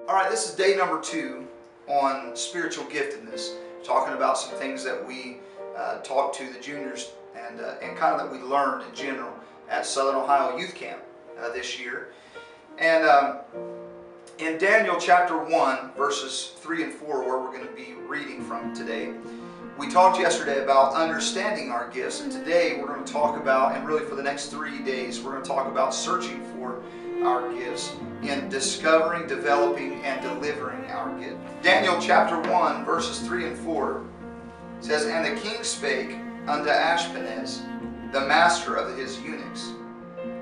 All right, this is day number 2 on spiritual giftedness, talking about some things that we talked to the juniors and kind of that we learned in general at Southern Ohio Youth Camp this year. And in Daniel chapter 1, verses 3 and 4, where we're going to be reading from today, we talked yesterday about understanding our gifts, and today we're going to talk about, and really for the next 3 days, we're going to talk about searching for our gifts in discovering, developing, and delivering our gift. Daniel chapter 1, verses 3 and 4 says, "And the king spake unto Ashpenaz, the master of his eunuchs,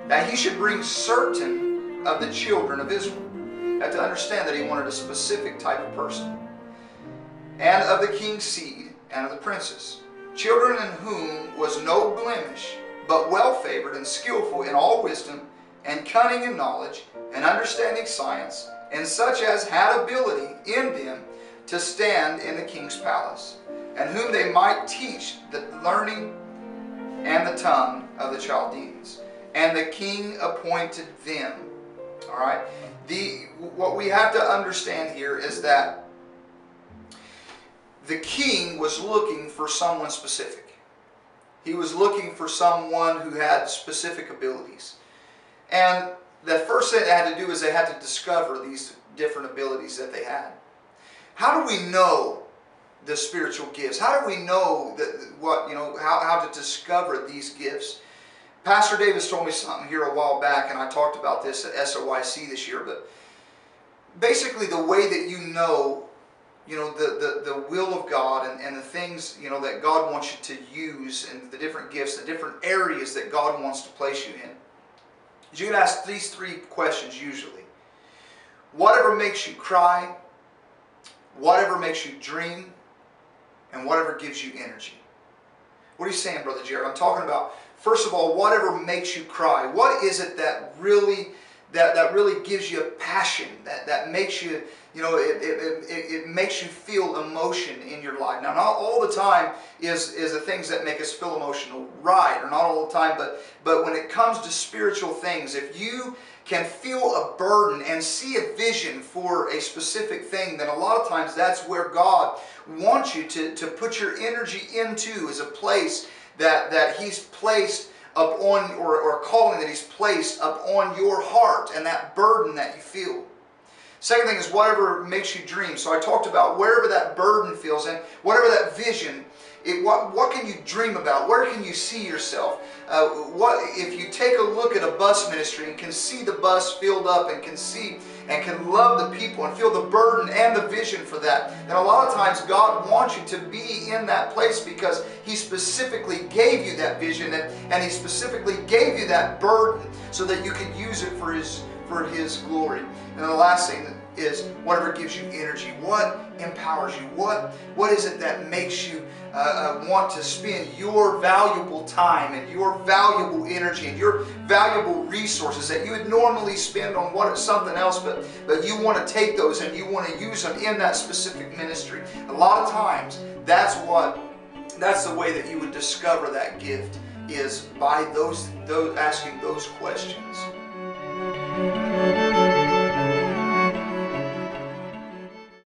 that he should bring certain of the children of Israel." You have to understand that he wanted a specific type of person. "And of the king's seed, and of the princes, children in whom was no blemish, but well favored and skillful in all wisdom, and cunning in knowledge, and understanding science, and such as had ability in them to stand in the king's palace, and whom they might teach the learning and the tongue of the Chaldeans. And the king appointed them." All right. What we have to understand here is that the king was looking for someone specific. He was looking for someone who had specific abilities. And the first thing they had to do is they had to discover these different abilities that they had. How do we know the spiritual gifts? How do we know how to discover these gifts? Pastor Davis told me something here a while back, and I talked about this at SOYC this year, but basically the way that you know the will of God and the things that God wants you to use, and the different gifts, the different areas that God wants to place you in, is you can ask these 3 questions usually. Whatever makes you cry, whatever makes you dream, and whatever gives you energy. What are you saying, Brother Jerid? I'm talking about, first of all, whatever makes you cry. What is it that really gives you a passion, that makes you, it makes you feel emotion in your life? Now, not all the time is the things that make us feel emotional right, or not all the time, but when it comes to spiritual things, if you can feel a burden and see a vision for a specific thing, then a lot of times that's where God wants you to put your energy into, is a place that He's placed upon, or calling that He's placed upon your heart, and that burden that you feel. Second thing is whatever makes you dream. So I talked about wherever that burden feels, and whatever that vision, what can you dream about? Where can you see yourself? If you take a look at a bus ministry and can see the bus filled up, and can see and can love the people and feel the burden and the vision for that, then a lot of times God wants you to be in that place because He specifically gave you that vision, and He specifically gave you that burden so that you could use it for His glory. And then the last thing is whatever gives you energy. What empowers you? What is it that makes you want to spend your valuable time and your valuable energy and your valuable resources that you would normally spend on something else, but you want to take those and you want to use them in that specific ministry? A lot of times that's the way that you would discover that gift, is by those asking those questions.